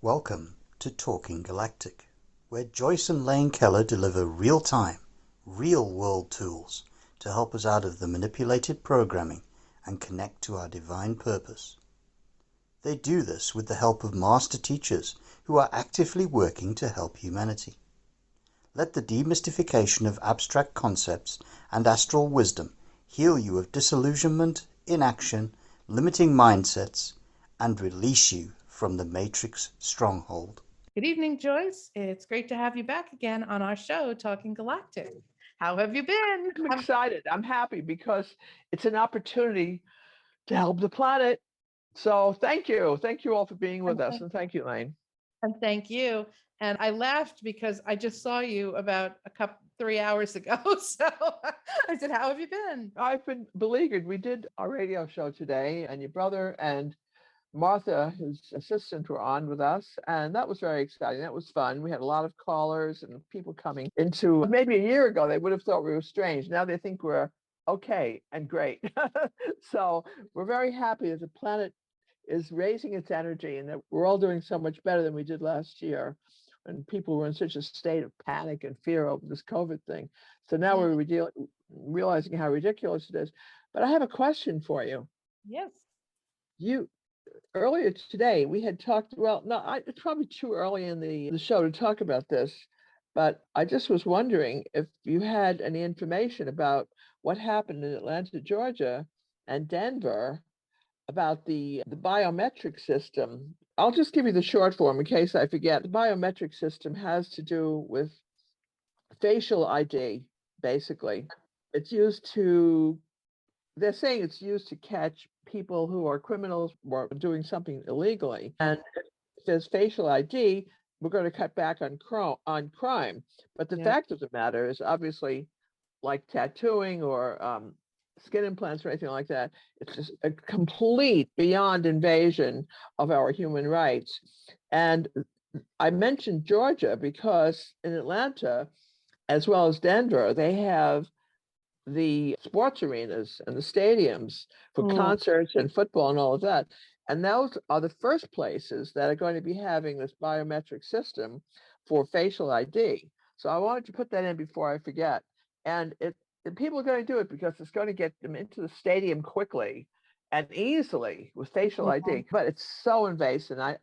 Welcome to Talking Galactic, where Joyce and Lane Keller deliver real-time, real-world tools to help us out of the manipulated programming and connect to our divine purpose. They do this with the help of master teachers who are actively working to help humanity. Let the demystification of abstract concepts and astral wisdom heal you of disillusionment, inaction, limiting mindsets, and release you from the Matrix stronghold. Good evening, Joyce. It's great to have you back again on our show, Talking Galactic. How have you been? I'm excited. I'm happy because it's an opportunity to help the planet. So thank you. Thank you all for being with us. And thank you, Lane. And thank you. And I laughed because I just saw you about 3 hours ago. So I said, how have you been? I've been beleaguered. We did our radio show today, and your brother and Martha, his assistant, were on with us, and that was very exciting. That was fun. We had a lot of callers and people coming into. Maybe a year ago, they would have thought we were strange. Now they think we're okay and great. So we're very happy that the planet is raising its energy and that we're all doing so much better than we did last year when people were in such a state of panic and fear over this COVID thing. So now we're realizing how ridiculous it is. But I have a question for you. Yes. Earlier today, we had talked, it's probably too early in the show to talk about this, but I just was wondering if you had any information about what happened in Atlanta, Georgia, and Denver about the biometric system. I'll just give you the short form in case I forget. The biometric system has to do with facial ID, basically. They're saying it's used to catch people who are criminals or doing something illegally. And if there's facial ID, we're going to cut back on crime. But the fact of the matter is, obviously, like tattooing or skin implants or anything like that, it's just a complete beyond invasion of our human rights. And I mentioned Georgia because in Atlanta, as well as Denver, they have the sports arenas and the stadiums for concerts and football and all of that. And those are the first places that are going to be having this biometric system for facial ID. So I wanted to put that in before I forget. And people are going to do it because it's going to get them into the stadium quickly and easily with facial ID. But it's so invasive, and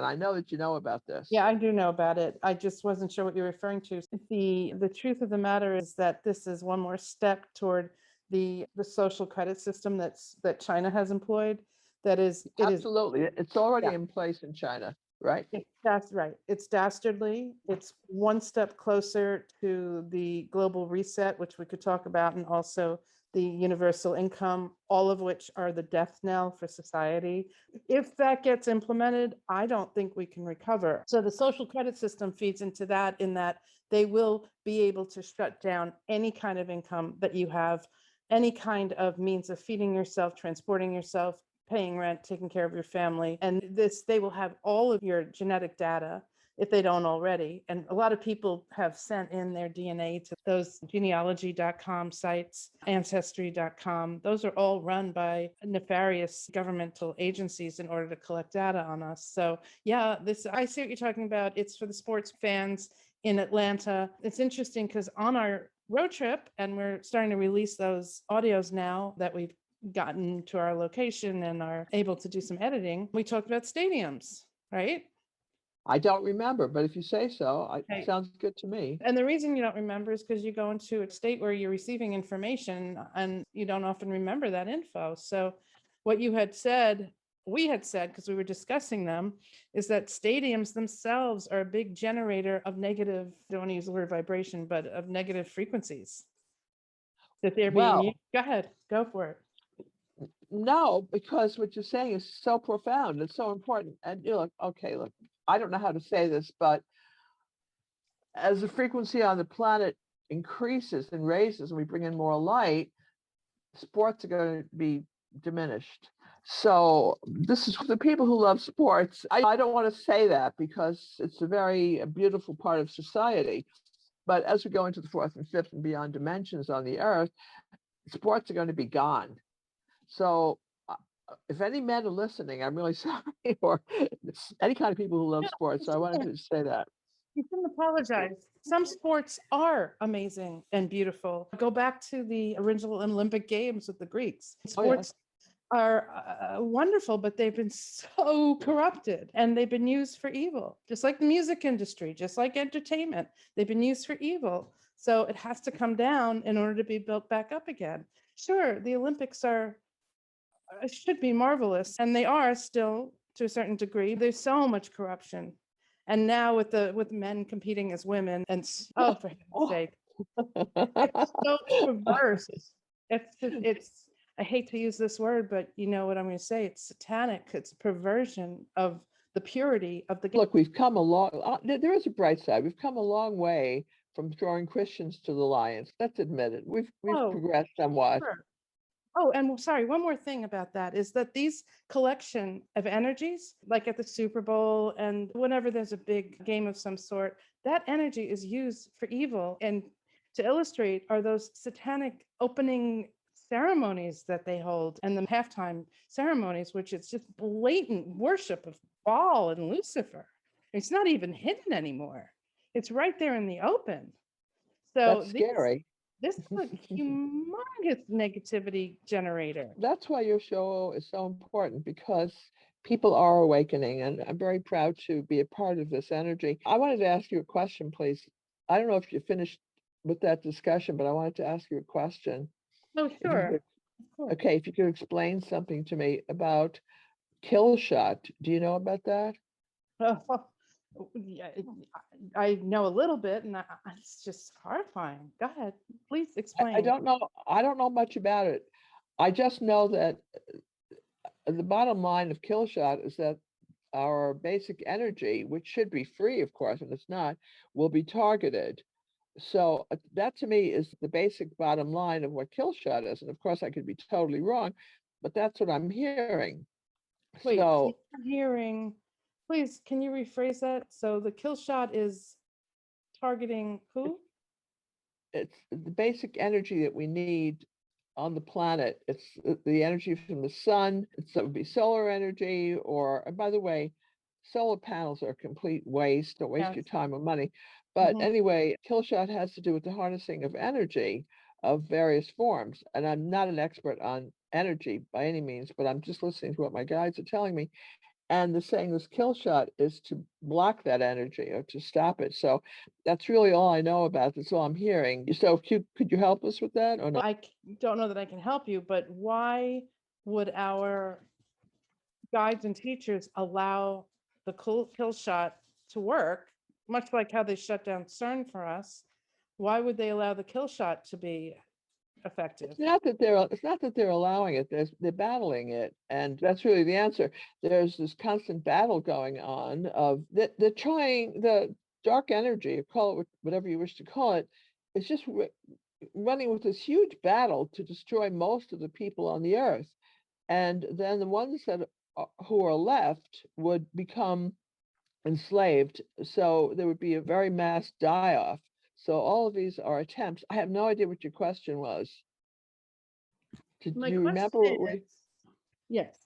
I know that you know about this. Yeah, I do know about it. I just wasn't sure what you're referring to. The truth of the matter is that this is one more step toward the social credit system that China has employed. Absolutely. It's already in place in China, right? That's right. It's dastardly. It's one step closer to the global reset, which we could talk about, and also the universal income, all of which are the death knell for society. If that gets implemented, I don't think we can recover. So the social credit system feeds into that, in that they will be able to shut down any kind of income that you have, any kind of means of feeding yourself, transporting yourself, paying rent, taking care of your family. And they will have all of your genetic data if they don't already. And a lot of people have sent in their DNA to those genealogy.com sites, ancestry.com. Those are all run by nefarious governmental agencies in order to collect data on us. So yeah, I see what you're talking about. It's for the sports fans in Atlanta. It's interesting because on our road trip, and we're starting to release those audios now that we've gotten to our location and are able to do some editing, we talked about stadiums, right? I don't remember, but if you say so, it sounds good to me. And the reason you don't remember is because you go into a state where you're receiving information and you don't often remember that info. So what you had said, we had said, because we were discussing them, is that stadiums themselves are a big generator of negative, I don't want to use the word vibration, but of negative frequencies. That they're being used. Go ahead, go for it. No, because what you're saying is so profound. It's so important. And you're like, okay, look, I don't know how to say this, but as the frequency on the planet increases and raises and we bring in more light, sports are going to be diminished. So this is for the people who love sports. I don't want to say that because it's a very beautiful part of society. But as we go into the fourth and fifth and beyond dimensions on the earth, sports are going to be gone. So if any men are listening, I'm really sorry, or any kind of people who love No, sports. So I wanted to say that. you shouldn't apologize. Some sports are amazing and beautiful. Go back to the original Olympic Games with the Greeks. Oh, yeah. Sports are wonderful, but they've been so corrupted and they've been used for evil, just like the music industry, just like entertainment. They've been used for evil. So it has to come down in order to be built back up again. Sure, the Olympics are should be marvelous, and they are still to a certain degree. There's so much corruption. And now with men competing as women, and oh, for heaven's Oh. sake, it's so perverse. It's I hate to use this word, but you know what I'm going to say. It's satanic. It's perversion of the purity of the game. Look, we've come a long, there is a bright side. We've come a long way from throwing Christians to the lions. Let's admit it. We've Oh, progressed somewhat. sure. Oh, and sorry, one more thing about that is that these collection of energies, like at the Super Bowl and whenever there's a big game of some sort, that energy is used for evil. And to illustrate are those satanic opening ceremonies that they hold and the halftime ceremonies, which is just blatant worship of Baal and Lucifer. It's not even hidden anymore. It's right there in the open. So That's scary. this is a humongous negativity generator. That's why your show is so important, because people are awakening, and I'm very proud to be a part of this energy. I wanted to ask you a question, please. I don't know if you finished with that discussion, but I wanted to ask you a question. Oh, If you sure. could- Of course. Okay, if you could explain something to me about Killshot. Do you know about that? Yeah, I know a little bit, and it's just horrifying. Go ahead, please explain. I don't know. I don't know much about it. I just know that the bottom line of Killshot is that our basic energy, which should be free, of course, and it's not, will be targeted. So that to me is the basic bottom line of what Killshot is. And of course, I could be totally wrong, but that's what I'm hearing. Wait, So you're hearing, please, can you rephrase that? So the kill shot is targeting who? it's the basic energy that we need on the planet. It's the energy from the sun. It would be solar energy, or, and by the way, solar panels are a complete waste. Don't waste your Yes. time or money. But Mhm. anyway, Killshot has to do with the harnessing of energy of various forms. And I'm not an expert on energy by any means, but I'm just listening to what my guides are telling me. And the saying this kill shot is to block that energy or to stop it. So that's really all I know about. That's all I'm hearing. So could you help us with that or not? Don't know that I can help you, but why would our guides and teachers allow the kill shot to work, much like how they shut down CERN for us? Why would they allow the kill shot to be effective? It's not that they're allowing it. They're battling it, and that's really the answer. There's this constant battle going on of that they're trying the dark energy, or call it whatever you wish to call it. It's just running with this huge battle to destroy most of the people on the earth, and then the ones that who are left would become enslaved. So there would be a very mass die-off. So all of these are attempts. I have no idea what your question was. Did My you remember question what we? is, yes,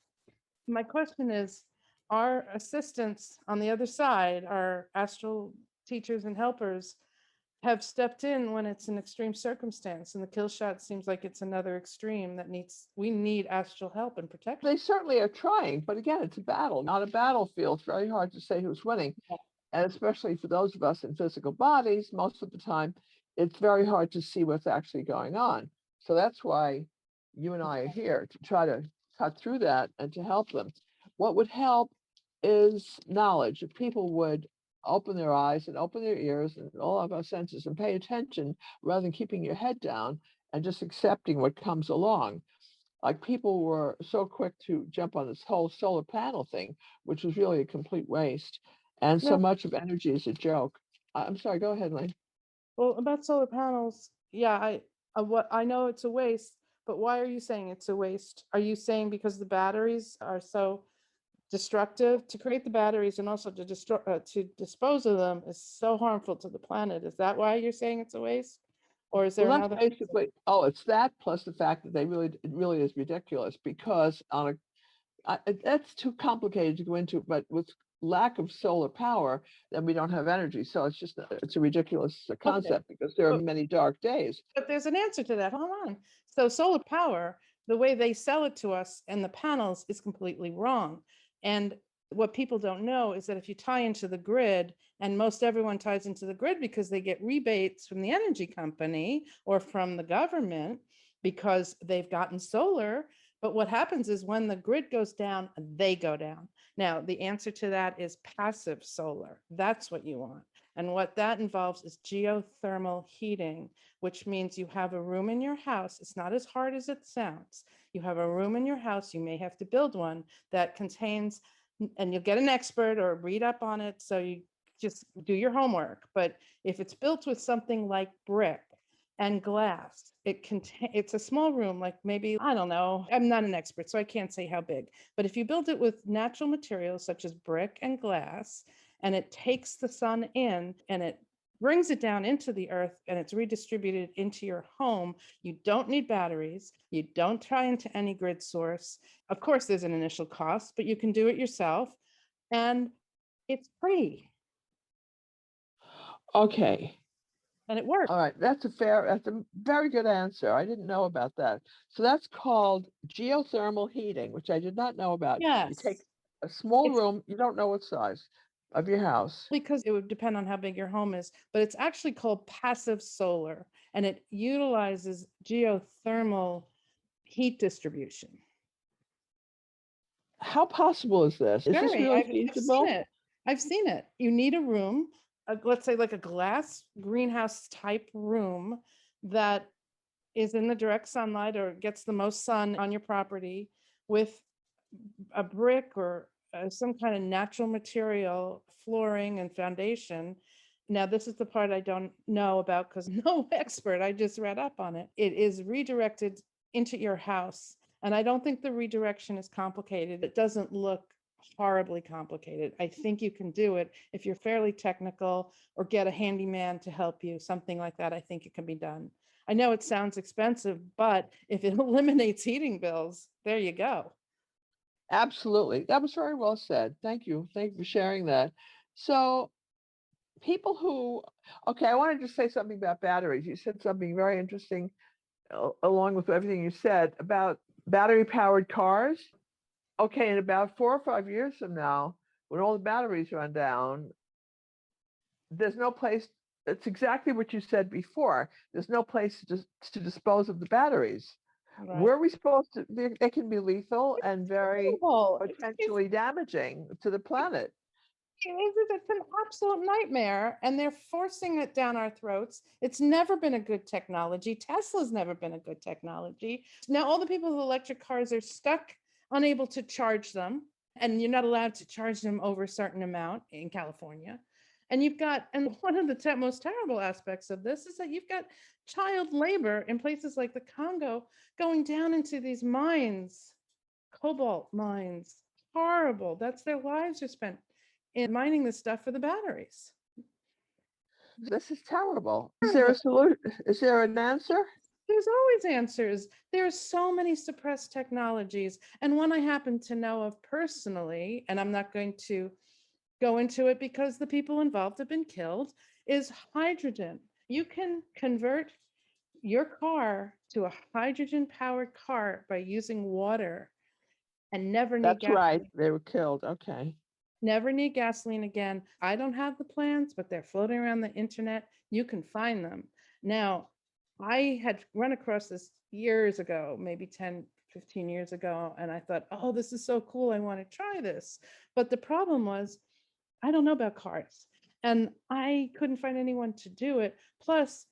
my question is, our assistants on the other side, our astral teachers and helpers, have stepped in when it's an extreme circumstance, and the kill shot seems like it's another extreme that we need astral help and protection. They certainly are trying, but again, it's a battle, not a battlefield. It's very hard to say who's winning. Yeah. And especially for those of us in physical bodies, most of the time, it's very hard to see what's actually going on. So that's why you and I are here, to try to cut through that and to help them. What would help is knowledge. If people would open their eyes and open their ears and all of our senses and pay attention rather than keeping your head down and just accepting what comes along. Like, people were so quick to jump on this whole solar panel thing, which was really a complete waste. And so No, much of energy is a joke. I'm sorry, go ahead, Lane. well, about solar panels, yeah, what I know it's a waste, but why are you saying it's a waste? Are you saying because the batteries are so destructive? To create the batteries and also to dispose of them is so harmful to the planet. Is that why you're saying it's a waste? Or is there Well, that's another? basically, it's that plus the fact that it really is ridiculous, because on That's too complicated to go into, but with lack of solar power, then we don't have energy. So it's a ridiculous concept because there are many dark days. But there's an answer to that. Hold on. So solar power, the way they sell it to us and the panels is completely wrong. And what people don't know is that if you tie into the grid, and most everyone ties into the grid because they get rebates from the energy company or from the government because they've gotten solar. But what happens is when the grid goes down, they go down. Now, the answer to that is passive solar. That's what you want. And what that involves is geothermal heating, which means you have a room in your house. It's not as hard as it sounds. You have a room in your house. You may have to build one that contains, and you'll get an expert or read up on it. So you just do your homework. But if it's built with something like brick and glass, it's a small room, like maybe, I don't know, I'm not an expert, so I can't say how big. But if you build it with natural materials such as brick and glass, and it takes the sun in and it brings it down into the earth and it's redistributed into your home, you don't need batteries. You don't tie into any grid source. Of course, there's an initial cost, but you can do it yourself and it's free Okay. and it works. All right. That's a very good answer. I didn't know about that. So that's called geothermal heating, which I did not know about. You take Yes. a small It's room, you don't know what size of your house. because it would depend on how big your home is, but it's actually called passive solar and it utilizes geothermal heat distribution. How possible is this? Is this Very, really I've seen feasible? it. I've seen it. You need a room, let's say like a glass greenhouse type room that is in the direct sunlight or gets the most sun on your property with a brick or some kind of natural material, flooring and foundation. Now, this is the part I don't know about because no expert, I just read up on it. It is redirected into your house. And I don't think the redirection is complicated. It doesn't look horribly complicated. I think you can do it if you're fairly technical or get a handyman to help you, something like that. I think it can be done. I know it sounds expensive, but if it eliminates heating bills, there you go. Absolutely. That was very well said. Thank you. Thank you for sharing that. So okay, I wanted to say something about batteries. You said something very interesting along with everything you said about battery powered cars. Okay, in about 4 or 5 years from now, when all the batteries run down, there's no place. It's exactly what you said before. There's no place to dispose of the batteries. Right. Where are we supposed to? They can be lethal and very Terrible. potentially damaging to the planet. It's an absolute nightmare, and they're forcing it down our throats. It's never been a good technology. Tesla's never been a good technology. Now, all the people with electric cars are stuck, unable to charge them, and you're not allowed to charge them over a certain amount in California. And one of the most terrible aspects of this is that you've got child labor in places like the Congo going down into these mines, cobalt mines. Horrible. That's their lives are spent in mining this stuff for the batteries. This is terrible. Is there a solution? Is there an answer? There's always answers. There are so many suppressed technologies. And one I happen to know of personally, and I'm not going to go into it because the people involved have been killed, is hydrogen. You can convert your car to a hydrogen powered car by using water and never need That's right. gasoline. They were killed. Okay. Never need gasoline again. I don't have the plans, but they're floating around the internet. You can find them. Now, I had run across this years ago, maybe 10, 15 years ago, and I thought, oh, this is so cool. I want to try this. But the problem was, I don't know about cars, and I couldn't find anyone to do it. Plus,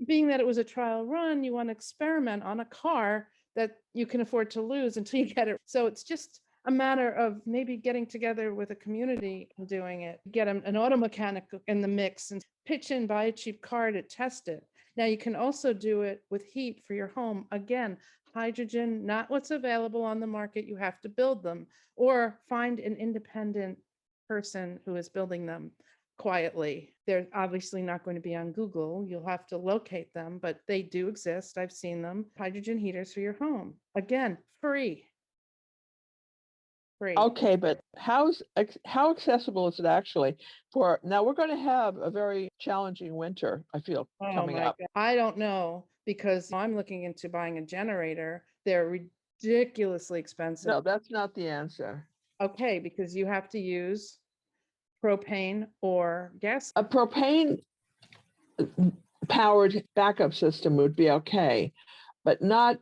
being that it was a trial run, you want to experiment on a car that you can afford to lose until you get it. So it's just a matter of maybe getting together with a community and doing it, get an auto mechanic in the mix and pitch in, buy a cheap car to test it. Now you can also do it with heat for your home. Again, hydrogen, not what's available on the market. You have to build them or find an independent person who is building them quietly. They're obviously not going to be on Google. You'll have to locate them, but they do exist. I've seen them. Hydrogen heaters for your home. Again, free. free. Okay, but how accessible is it actually for now? We're going to have a very challenging winter, I feel, Oh coming my up. God. I don't know because I'm looking into buying a generator. They're ridiculously expensive. No, that's not the answer. Okay, because you have to use propane or gas. A propane powered backup system would be okay, but not.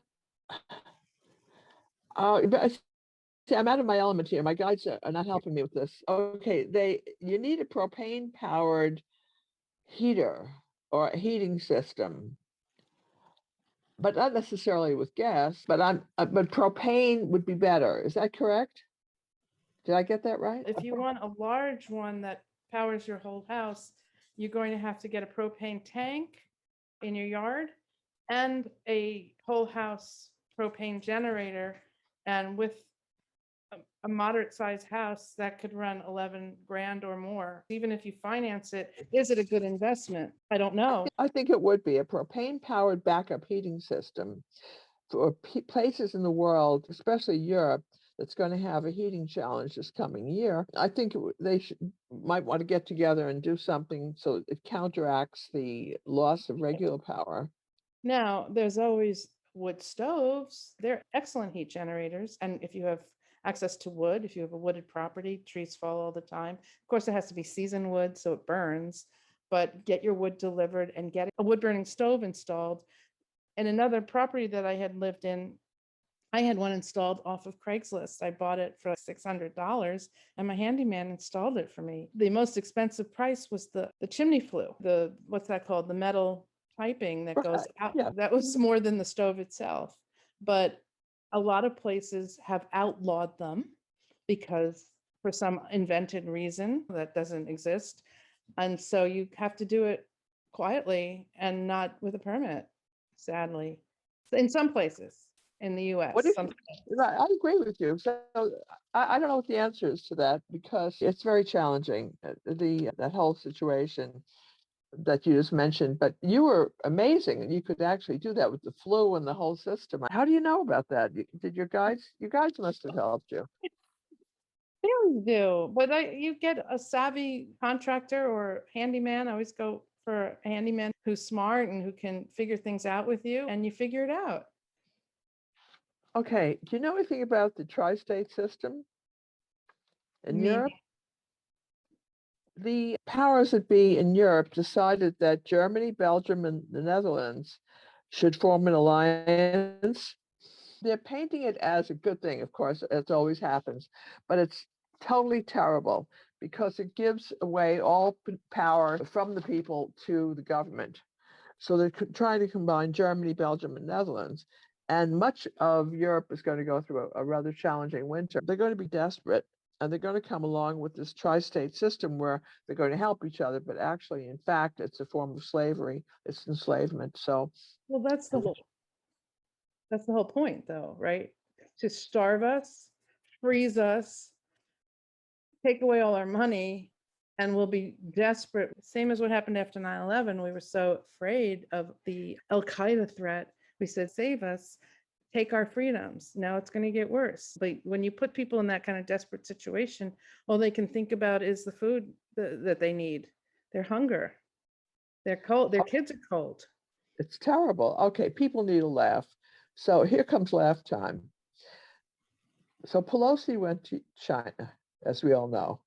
See, I'm out of my element here. My guides are not helping me with this. Okay, you need a propane powered heater or a heating system, but not necessarily with gas. But propane would be better. Is that correct? Did I get that right? If you want a large one that powers your whole house, you're going to have to get a propane tank in your yard and a whole house propane generator. And with a moderate sized house, that could run 11 grand or more. Even if you finance it, is it a good investment? I don't know. I think it would be a propane powered backup heating system for places in the world, especially Europe, that's going to have a heating challenge this coming year. I think they might want to get together and do something so it counteracts the loss of regular power. Now, there's always wood stoves. They're excellent heat generators. And if you have access to wood, if you have a wooded property, trees fall all the time. Of course, it has to be seasoned wood so it burns, but get your wood delivered and get a wood burning stove installed. And another property that I had lived in, I had one installed off of Craigslist. I bought it for like $600 and my handyman installed it for me. The most expensive price was the chimney flue, what's that called? The metal piping that goes out. Yeah. That was more than the stove itself. But a lot of places have outlawed them because for some invented reason that doesn't exist. And so you have to do it quietly and not with a permit, sadly. In some places in the US. What if, right, I agree with you. So I don't know what the answer is to that because it's very challenging, that whole situation that you just mentioned. But you were amazing, and you could actually do that with the flu and the whole system. How do you know about that? Did your guides? Your guides must have helped you. They always do, but you get a savvy contractor or handyman. I always go for a handyman who's smart and who can figure things out with you, and you figure it out. Okay, do you know anything about the tri-state system in Europe? The powers that be in Europe decided that Germany, Belgium, and the Netherlands should form an alliance. They're painting it as a good thing, of course, as always happens, but it's totally terrible because it gives away all power from the people to the government. So they're trying to combine Germany, Belgium, and Netherlands. And much of Europe is going to go through a rather challenging winter. They're going to be desperate and they're going to come along with this tri-state system where they're going to help each other. But actually, in fact, it's a form of slavery. It's enslavement. So, well, that's the whole point, though, right? To starve us, freeze us, take away all our money, and we'll be desperate. Same as what happened after 9/11. We were so afraid of the Al-Qaeda threat. We said, save us, take our freedoms. Now it's going to get worse. But when you put people in that kind of desperate situation, all they can think about is the food that they need, their hunger. They're cold. Their kids are cold. it's terrible. Okay, people need a laugh. So here comes laugh time. So Pelosi went to China, as we all know,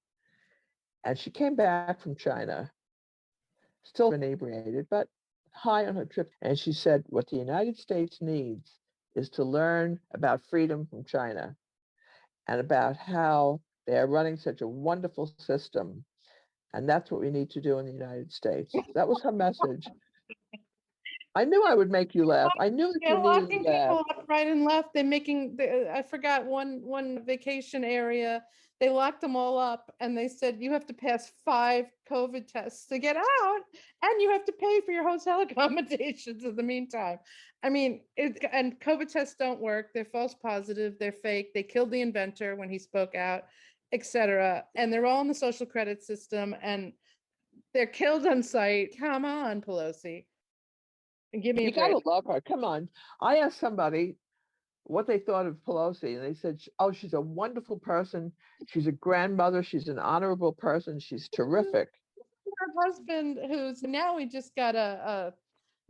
and she came back from China, still inebriated, but high on her trip. And she said, what the United States needs is to learn about freedom from China and about how they are running such a wonderful system. And that's what we need to do in the United States. That was her message. I knew I would make you laugh. I knew that They're you needed locking to laugh. people up right and left. They're making, I forgot one vacation area. They locked them all up and they said, you have to pass 5 COVID tests to get out and you have to pay for your hotel accommodations in the meantime. I mean, and COVID tests don't work. They're false positive. They're fake. They killed the inventor when he spoke out, etc. And they're all in the social credit system and they're killed on site. Come on, Pelosi. Give me You a break. gotta love her. Come on. I asked somebody what they thought of Pelosi. And they said, oh, she's a wonderful person. She's a grandmother. She's an honorable person. She's terrific. Her husband, who's now, he just got a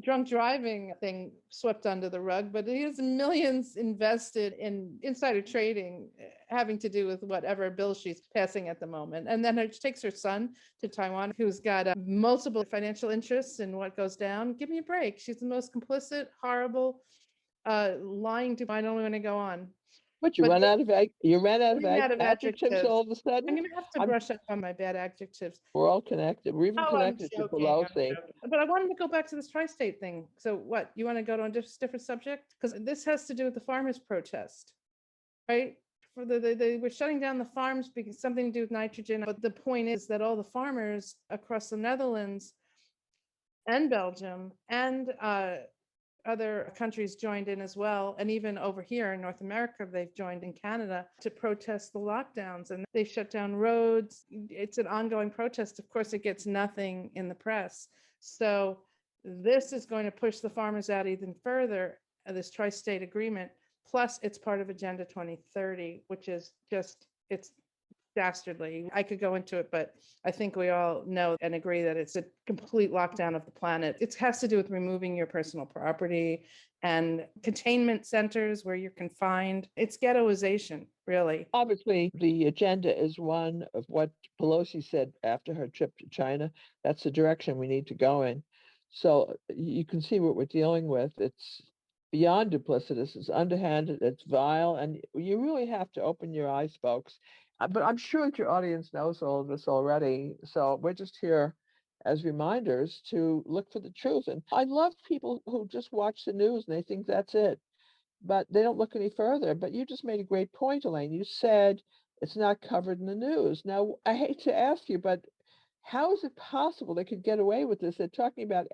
drunk driving thing swept under the rug, but he has millions invested in insider trading having to do with whatever bill she's passing at the moment. And then it takes her son to Taiwan, who's got multiple financial interests in what goes down. Give me a break. She's the most complicit, horrible, lying to. I don't want to go on. But you ran out of Adjectives. adjectives all of a sudden. I'm going to have to brush up on my bad adjectives. We're all connected. We're even connected to Pelosi. But I wanted to go back to this tri-state thing. So what, you want to go to a different subject? Because this has to do with the farmers' protest, right? For they were shutting down the farms because something to do with nitrogen. But the point is that all the farmers across the Netherlands and Belgium and other countries joined in as well. And even over here in North America, they've joined in Canada to protest the lockdowns, and they shut down roads. It's an ongoing protest. Of course, it gets nothing in the press. So this is going to push the farmers out even further, this tri-state agreement. Plus it's part of Agenda 2030, which is just, it's dastardly. I could go into it, but I think we all know and agree that it's a complete lockdown of the planet. It has to do with removing your personal property and containment centers where you're confined. It's ghettoization, really. Obviously, the agenda is one of what Pelosi said after her trip to China. That's the direction we need to go in. So you can see what we're dealing with. It's beyond duplicitous, it's underhanded, it's vile, and you really have to open your eyes, folks. But I'm sure that your audience knows all of this already. So we're just here as reminders to look for the truth. And I love people who just watch the news and they think that's it, but they don't look any further. But you just made a great point, Elaine. You said it's not covered in the news. Now, I hate to ask you, but how is it possible they could get away with this? They're talking about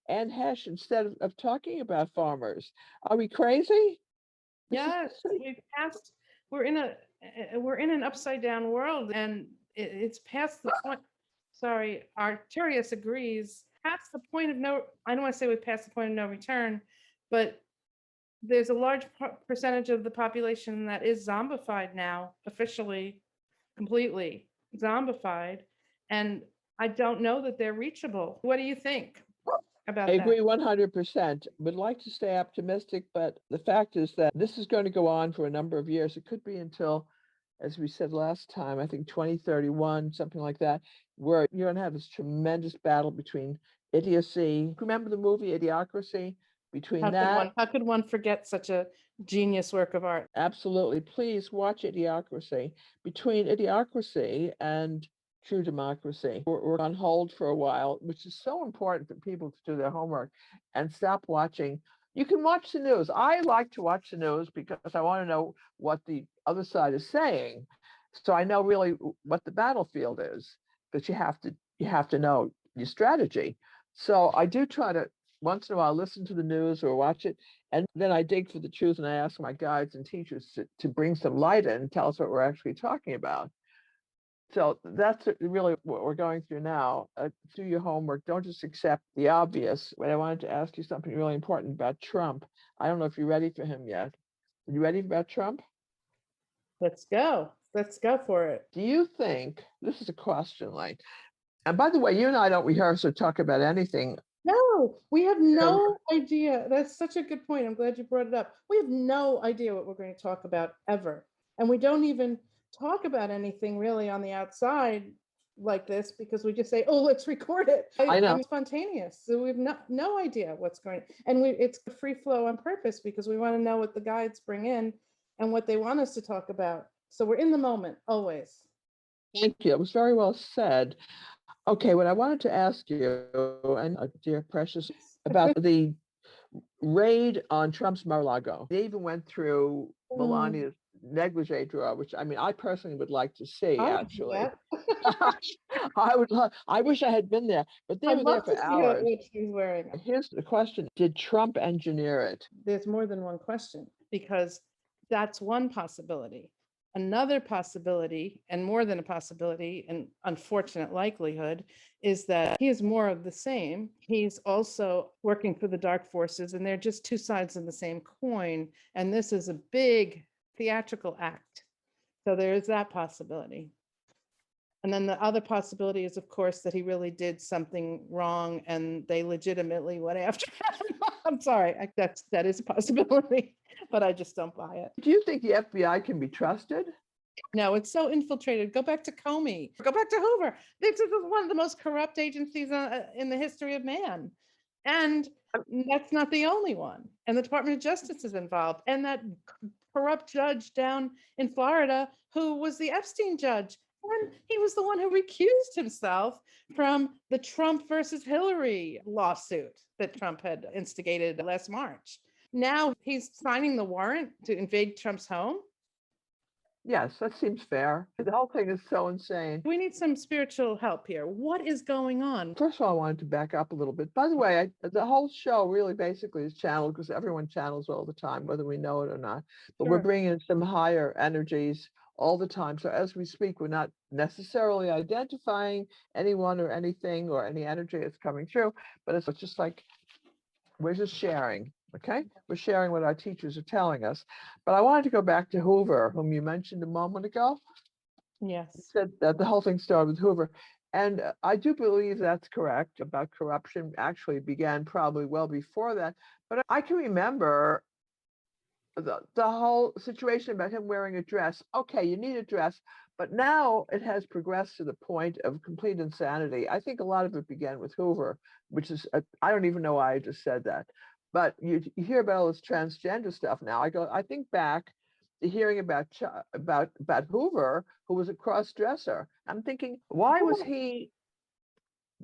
Anne Hesh instead of talking about farmers. Are we crazy? Yes, we're in an upside down world, and it's past the point. Sorry, Arterius agrees. Past the point of no, I don't want to say we passed the point of no return, but there's a large percentage of the population that is zombified now, officially, completely zombified, and I don't know that they're reachable. What do you think about that? I agree 100%. Would like to stay optimistic, but the fact is that this is going to go on for a number of years. It could be until, as we said last time, I think 2031, something like that, where you're going to have this tremendous battle between idiocy. Remember the movie Idiocracy? How could one forget such a genius work of art? Absolutely. Please watch Idiocracy. Between Idiocracy and true democracy, we're on hold for a while, which is so important for people to do their homework and stop watching. You can watch the news. I like to watch the news because I want to know what the other side is saying, so I know really what the battlefield is, because you have to know your strategy. So I do try to once in a while listen to the news or watch it, and then I dig for the truth, and I ask my guides and teachers to bring some light in and tell us what we're actually talking about. So that's really what we're going through now. Do your homework. Don't just accept the obvious. But I wanted to ask you something really important about Trump. I don't know if you're ready for him yet. Are you ready about Trump? Let's go. Let's go for it. Do you think, this is a question, Lane, and by the way, you and I don't rehearse or talk about anything. No, we have no idea. That's such a good point. I'm glad you brought it up. We have no idea what we're going to talk about ever. And we don't even talk about anything really on the outside like this, because we just say, oh, let's record it. I know. I'm spontaneous. So we've no idea what's going on. And it's a free flow on purpose because we want to know what the guides bring in and what they want us to talk about. So we're in the moment always. Thank you. It was very well said. Okay, what I wanted to ask you, and dear precious, about the raid on Trump's Mar-a-Lago. They even went through Melania's negligee drawer, which I mean, I personally would like to see. Actually, I wish I had been there, but they were there for hours. What she's wearing. Here's the question: did Trump engineer it? There's more than one question, because that's one possibility. Another possibility, and more than a possibility, an unfortunate likelihood, is that he is more of the same. He's also working for the dark forces, and they're just two sides of the same coin. And this is a big theatrical act. So there is that possibility. And then the other possibility is, of course, that he really did something wrong and they legitimately went after him. I'm sorry, that is a possibility, but I just don't buy it. Do you think the FBI can be trusted? No, it's so infiltrated. Go back to Comey. Go back to Hoover. This is one of the most corrupt agencies in the history of man. And that's not the only one. And the Department of Justice is involved. And that corrupt judge down in Florida who was the Epstein judge. And he was the one who recused himself from the Trump versus Hillary lawsuit that Trump had instigated last March. Now he's signing the warrant to invade Trump's home. Yes, that seems fair. The whole thing is so insane. We need some spiritual help here. What is going on? First of all, I wanted to back up a little bit. By the way, the whole show really basically is channeled because everyone channels all the time, whether we know it or not. But we're bringing in some higher energies all the time. So as we speak, we're not necessarily identifying anyone or anything or any energy that's coming through, but it's just like we're just sharing. Okay, we're sharing what our teachers are telling us. But I wanted to go back to Hoover, whom you mentioned a moment ago. Yes. You said that the whole thing started with Hoover. And I do believe that's correct about corruption. Actually began probably well before that. But I can remember the whole situation about him wearing a dress. Okay, you need a dress. But now it has progressed to the point of complete insanity. I think a lot of it began with Hoover, which is, I don't even know why I just said that. But you hear about all this transgender stuff now. I think back to hearing about Hoover, who was a cross-dresser. I'm thinking, why was he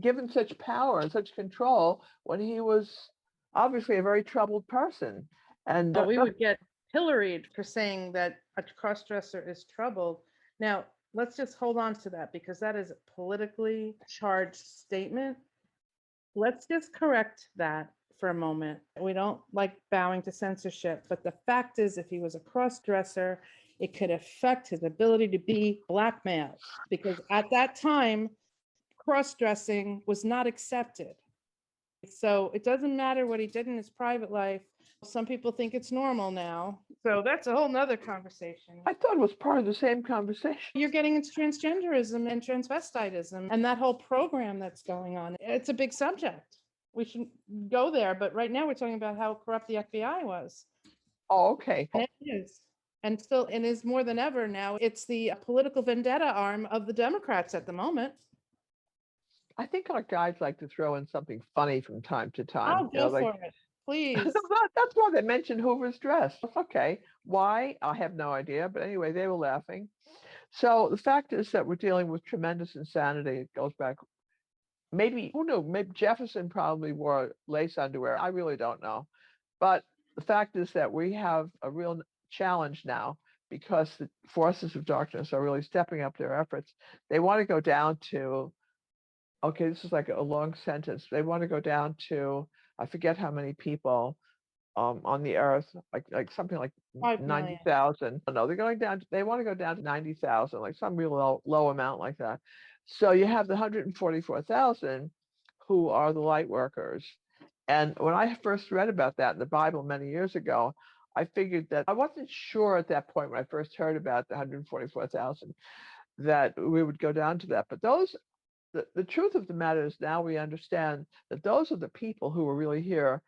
given such power and such control when he was obviously a very troubled person? And we would get pilloried for saying that a cross-dresser is troubled. Now, let's just hold on to that because that is a politically charged statement. Let's just correct that for a moment. We don't like bowing to censorship, but the fact is, if he was a cross-dresser, it could affect his ability to be blackmailed because at that time, cross-dressing was not accepted. So it doesn't matter what he did in his private life. Some people think it's normal now. So that's a whole nother conversation. I thought it was part of the same conversation. You're getting into transgenderism and transvestitism and that whole program that's going on. It's a big subject. We shouldn't go there, but right now we're talking about how corrupt the FBI was. Oh, okay. And it is. And still, and is more than ever now. It's the political vendetta arm of the Democrats at the moment. I think our guides like to throw in something funny from time to time. Go for it, please. That's why they mentioned Hoover's dress. Okay. Why? I have no idea. But anyway, they were laughing. So the fact is that we're dealing with tremendous insanity. It goes back. Maybe, who knew? Maybe Jefferson probably wore lace underwear. I really don't know. But the fact is that we have a real challenge now because the forces of darkness are really stepping up their efforts. They want to go down to, okay, this is like a long sentence. They want to go down to, I forget how many people on the earth, like something like 90,000. No, they're going down. They want to go down to 90,000, like some real low amount like that. So you have the 144,000 who are the light workers. And when I first read about that in the Bible many years ago, I figured that I wasn't sure at that point when I first heard about the 144,000 that we would go down to that. But the truth of the matter is now we understand that those are the people who were really here,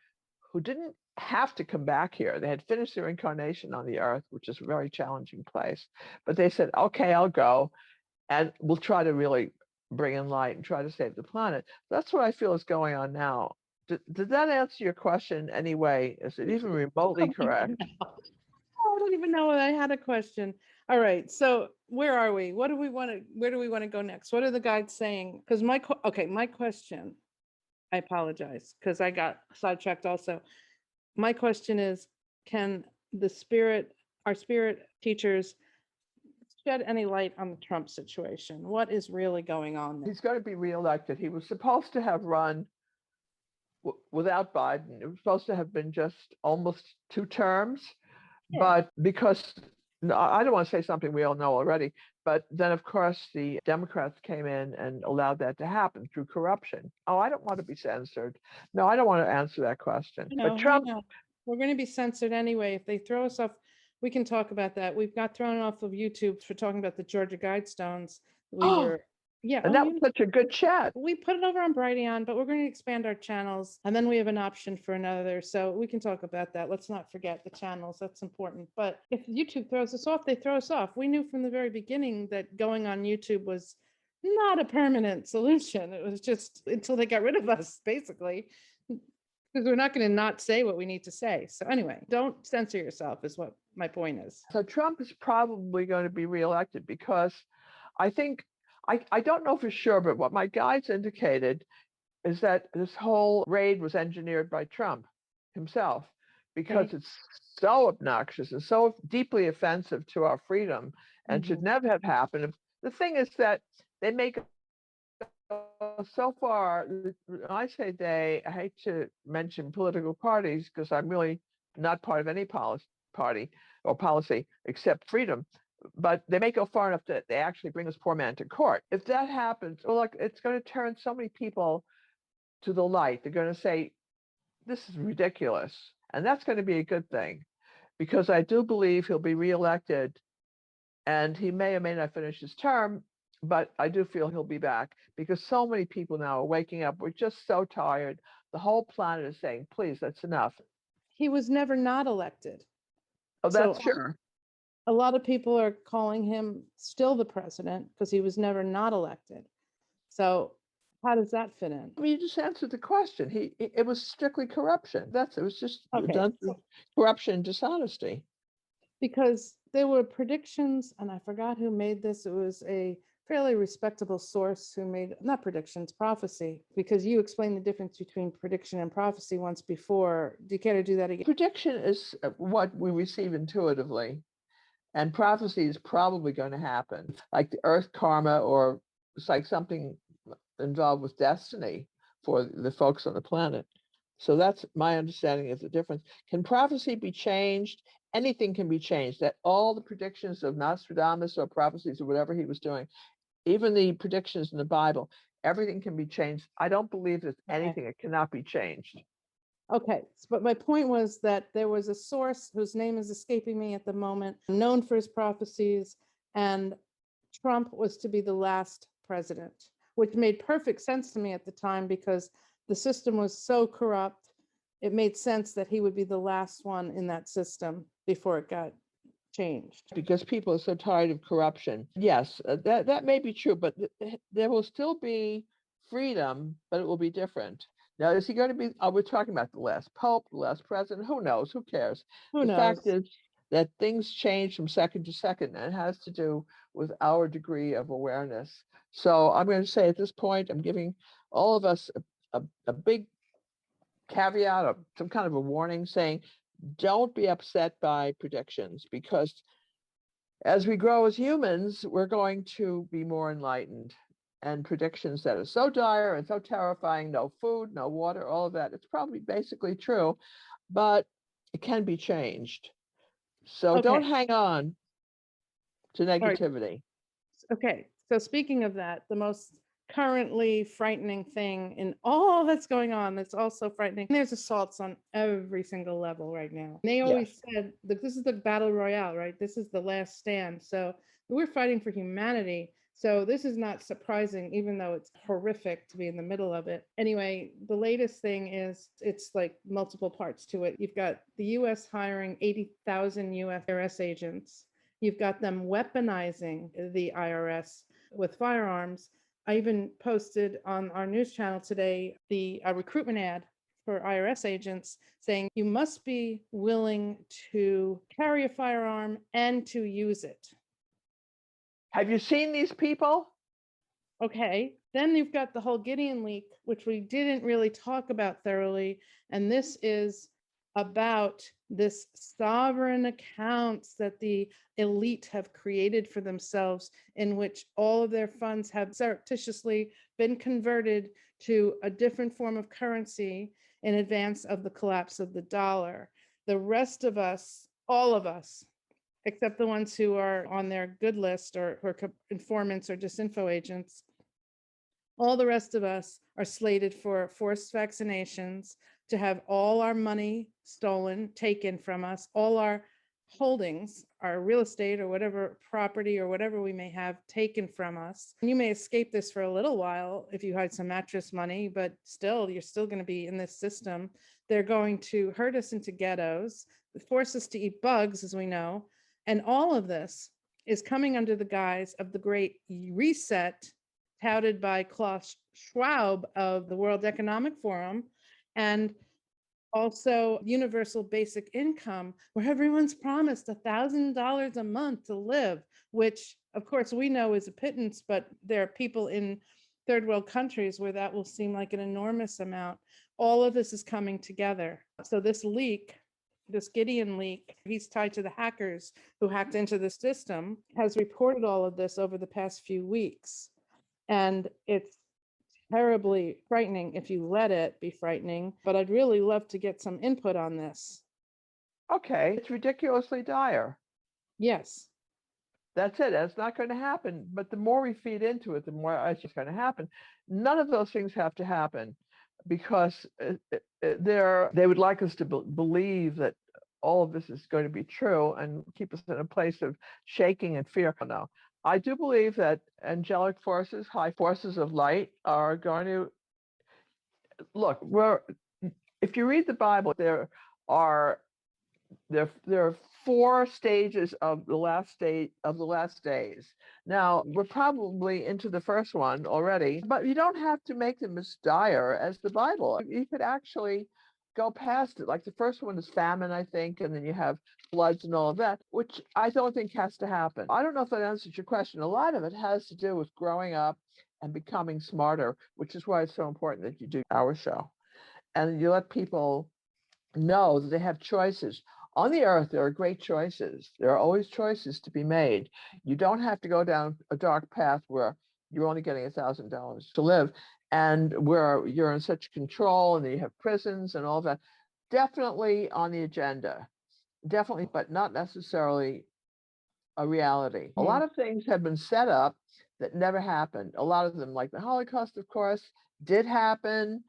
who didn't have to come back here. They had finished their incarnation on the earth, which is a very challenging place. But they said, okay, I'll go. And we'll try to really bring in light and try to save the planet. That's what I feel is going on now. Did that answer your question anyway? Is it even remotely correct? I don't even know if I had a question. All right. So where are we? Where do we want to go next? What are the guides saying? Because my question, I apologize because I got sidetracked also. My question is, can our spirit teachers shed any light on the Trump situation? What is really going on there? He's going to be reelected. He was supposed to have run without Biden. It was supposed to have been just almost 2 terms. Yeah. But because No, I don't want to say something we all know already, but then of course the Democrats came in and allowed that to happen through corruption. Oh, I don't want to be censored. No, I don't want to answer that question. But I Trump, know. We're going to be censored anyway. If they throw us off, we can talk about that. We've got thrown off of YouTube for talking about the Georgia Guidestones. We were, yeah. and that was such a good chat. We put it over on Brighteon, but we're going to expand our channels, and then we have an option for another. So we can talk about that. Let's not forget the channels. That's important. But if YouTube throws us off, they throw us off. We knew from the very beginning that going on YouTube was not a permanent solution. It was just until they got rid of us, basically, because we're not going to not say what we need to say. So anyway, don't censor yourself is what my point is. So Trump is probably going to be reelected because I think, I don't know for sure, but what my guides indicated is that this whole raid was engineered by Trump himself because it's so obnoxious and so deeply offensive to our freedom and should never have happened. The thing is that they make so far, I say they, I hate to mention political parties because I'm really not part of any party or policy except freedom, but they may go far enough that they actually bring this poor man to court. If that happens, well, look, it's going to turn so many people to the light. They're going to say, this is ridiculous. And that's going to be a good thing because I do believe he'll be reelected and he may or may not finish his term, but I do feel he'll be back because so many people now are waking up. We're just so tired. The whole planet is saying, please, that's enough. He was never not elected. Oh, that's sure. A lot of people are calling him still the president because he was never not elected. So how does that fit in? I mean, you just answered the question. It was strictly corruption. It was just done through corruption and dishonesty. Because there were predictions, and I forgot who made this. It was a fairly respectable source who made, not predictions, prophecy, because you explained the difference between prediction and prophecy once before. Do you care to do that again? Prediction is what we receive intuitively, and prophecy is probably going to happen, like the earth karma, or it's like something involved with destiny for the folks on the planet. So that's my understanding of the difference. Can prophecy be changed? Anything can be changed. That all the predictions of Nostradamus or prophecies or whatever he was doing, even the predictions in the Bible, everything can be changed. I don't believe there's anything that cannot be changed. Okay, but my point was that there was a source whose name is escaping me at the moment, known for his prophecies, and Trump was to be the last president, which made perfect sense to me at the time because the system was so corrupt. It made sense that he would be the last one in that system before it got changed. Because people are so tired of corruption. Yes, that may be true, but there will still be freedom, but it will be different. Now, is he going to be, we're talking about the last pope, the last president, who knows, who cares? Who knows? The fact is that things change from second to second, and it has to do with our degree of awareness. So I'm going to say at this point, I'm giving all of us a big caveat or some kind of a warning saying, don't be upset by predictions, because as we grow as humans, we're going to be more enlightened. And predictions that are so dire and so terrifying, no food, no water, all of that, it's probably basically true, but it can be changed. So don't hang on to negativity. Okay, so speaking of that, the most currently frightening thing in all that's going on, that's also frightening, there's assaults on every single level right now. They always said that this is the Battle Royale, right? This is the last stand. So we're fighting for humanity. So this is not surprising, even though it's horrific to be in the middle of it. Anyway, the latest thing is it's like multiple parts to it. You've got the US hiring 80,000 US IRS agents. You've got them weaponizing the IRS with firearms. I even posted on our news channel today the recruitment ad for IRS agents saying you must be willing to carry a firearm and to use it. Have you seen these people? Okay, then you've got the whole Gideon leak, which we didn't really talk about thoroughly. And this is about this sovereign accounts that the elite have created for themselves, in which all of their funds have surreptitiously been converted to a different form of currency in advance of the collapse of the dollar. The rest of us, all of us, except the ones who are on their good list or who are informants or disinfo agents. All the rest of us are slated for forced vaccinations, to have all our money stolen, taken from us, all our holdings, our real estate or whatever property or whatever we may have taken from us. You may escape this for a little while if you hide some mattress money, but still, you're still going to be in this system. They're going to herd us into ghettos, force us to eat bugs, as we know. And all of this is coming under the guise of the Great Reset, touted by Klaus Schwab of the World Economic Forum, and also universal basic income, where everyone's promised $1,000 a month to live, which of course we know is a pittance, but there are people in third world countries where that will seem like an enormous amount. All of this is coming together. So this leak, this Gideon leak, he's tied to the hackers who hacked into the system, has reported all of this over the past few weeks. And it's terribly frightening if you let it be frightening, but I'd really love to get some input on this. Okay, it's ridiculously dire. Yes. That's it. It's not going to happen. But the more we feed into it, the more it's just going to happen. None of those things have to happen because they would like us to believe that all of this is going to be true and keep us in a place of shaking and fear. No. I do believe that angelic forces, high forces of light, are going to look. If you read the Bible, there are 4 stages of the last days. Now we're probably into the first one already, but you don't have to make them as dire as the Bible. You could actually go past it. Like the first one is famine, I think, and then you have floods and all of that, which I don't think has to happen. I don't know if that answers your question. A lot of it has to do with growing up and becoming smarter, which is why it's so important that you do our show and you let people know that they have choices. On the earth, there are great choices. There are always choices to be made. You don't have to go down a dark path where you're only getting $1,000 to live and where you're in such control and you have prisons and all that. Definitely on the agenda. Definitely, but not necessarily a reality. A lot of things have been set up that never happened. A lot of them, like the Holocaust, of course, did happen.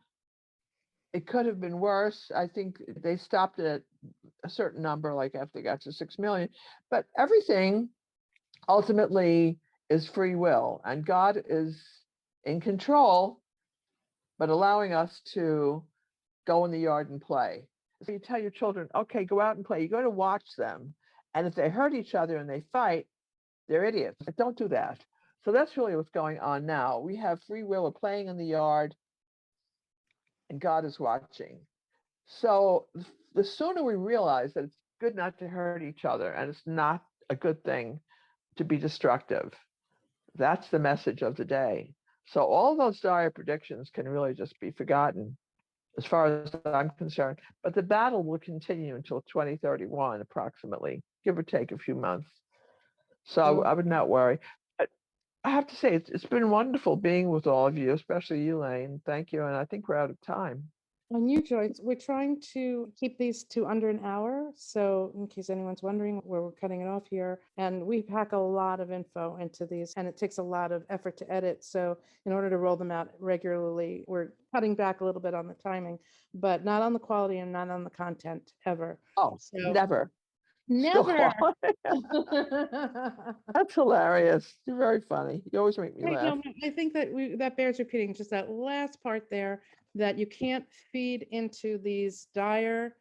It could have been worse. I think they stopped it at a certain number, like after they got to 6 million. But everything ultimately is free will, and God is in control, but allowing us to go in the yard and play. So you tell your children, okay, go out and play. You're going to watch them. And if they hurt each other and they fight, they're idiots. But don't do that. So that's really what's going on now. We have free will of playing in the yard, and God is watching. So the sooner we realize that it's good not to hurt each other and it's not a good thing to be destructive, that's the message of the day. So all those dire predictions can really just be forgotten as far as I'm concerned. But the battle will continue until 2031, approximately, give or take a few months. So I would not worry. I have to say, it's been wonderful being with all of you, especially you, Lane. Thank you. And I think we're out of time. And you, Joyce, we're trying to keep these to under an hour. So in case anyone's wondering where we're cutting it off here, and we pack a lot of info into these and it takes a lot of effort to edit. So in order to roll them out regularly, we're cutting back a little bit on the timing, but not on the quality and not on the content ever. Oh, so, never. Never. That's hilarious. You're very funny. You always make me laugh. I think that bears repeating, just that last part there, that you can't feed into these dire.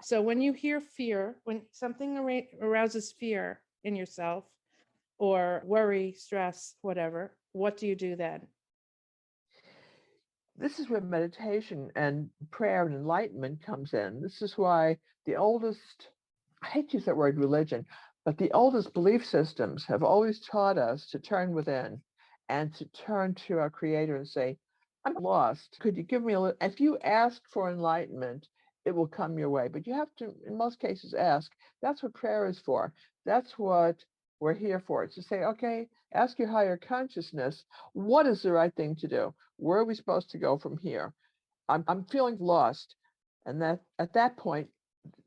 So when you hear fear, when something arouses fear in yourself or worry, stress, whatever, what do you do then? This is where meditation and prayer and enlightenment comes in. This is why the oldest, I hate to use that word religion, but the oldest belief systems have always taught us to turn within and to turn to our Creator and say, I'm lost. Could you give me a little? If you ask for enlightenment, it will come your way. But you have to, in most cases, ask. That's what prayer is for. That's what we're here for. It's to say, okay, ask your higher consciousness, what is the right thing to do? Where are we supposed to go from here? I'm feeling lost. And that at that point,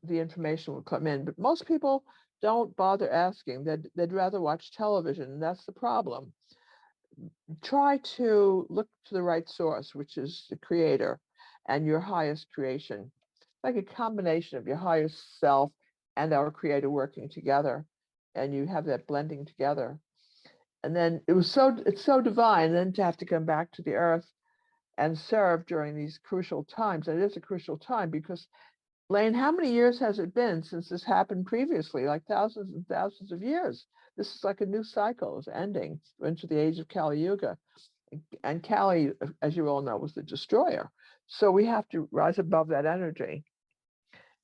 the information will come in. But most people don't bother asking. They'd rather watch television, and that's the problem. Try to look to the right source, which is the creator and your highest creation, like a combination of your highest self and our creator working together, and you have that blending together. And then it's so divine then to have to come back to the earth and serve during these crucial times. And it is a crucial time because, Lane, how many years has it been since this happened previously? Like thousands and thousands of years. This is like a new cycle is ending. We're into the age of Kali Yuga. And Kali, as you all know, was the destroyer. So we have to rise above that energy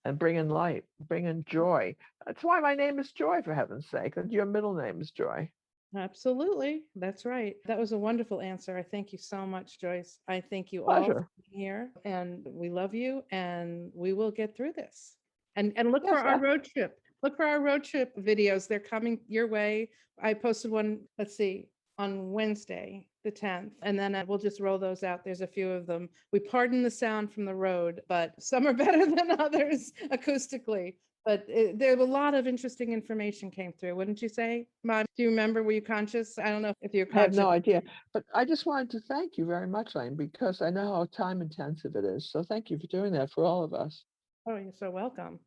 and bring in light, bring in joy. That's why my name is Joy, for heaven's sake. And your middle name is Joy. Absolutely. That's right. That was a wonderful answer. I thank you so much, Joyce. I thank you all Pleasure. for being here, and we love you, and we will get through this. And look Yes, for our road trip. Look for our road trip videos. They're coming your way. I posted one, let's see, on Wednesday, the 10th, and then we'll just roll those out. There's a few of them. We pardon the sound from the road, but some are better than others acoustically. But there a lot of interesting information came through, wouldn't you say, Mom? Do you remember? Were you conscious? I don't know if you're I have conscious. no idea. But I just wanted to thank you very much, Lane, because I know how time intensive it is. So thank you for doing that for all of us. Oh, you're so welcome.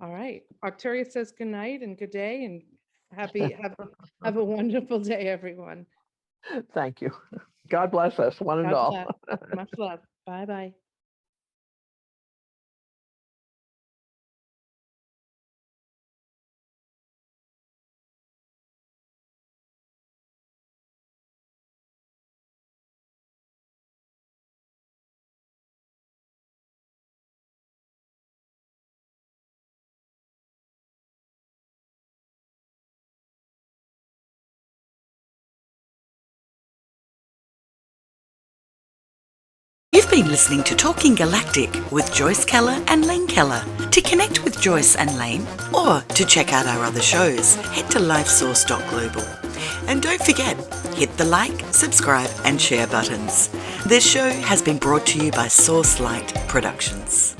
All right. Arcturus says good night and good day, and have a wonderful day, everyone. Thank you. God bless us, one and God all. bless. Much love. Bye-bye. You've been listening to Talking Galactic with Joyce Keller and Lane Keller. To connect with Joyce and Lane, or to check out our other shows, head to lifesource.global. And don't forget, hit the like, subscribe and share buttons. This show has been brought to you by Source Light Productions.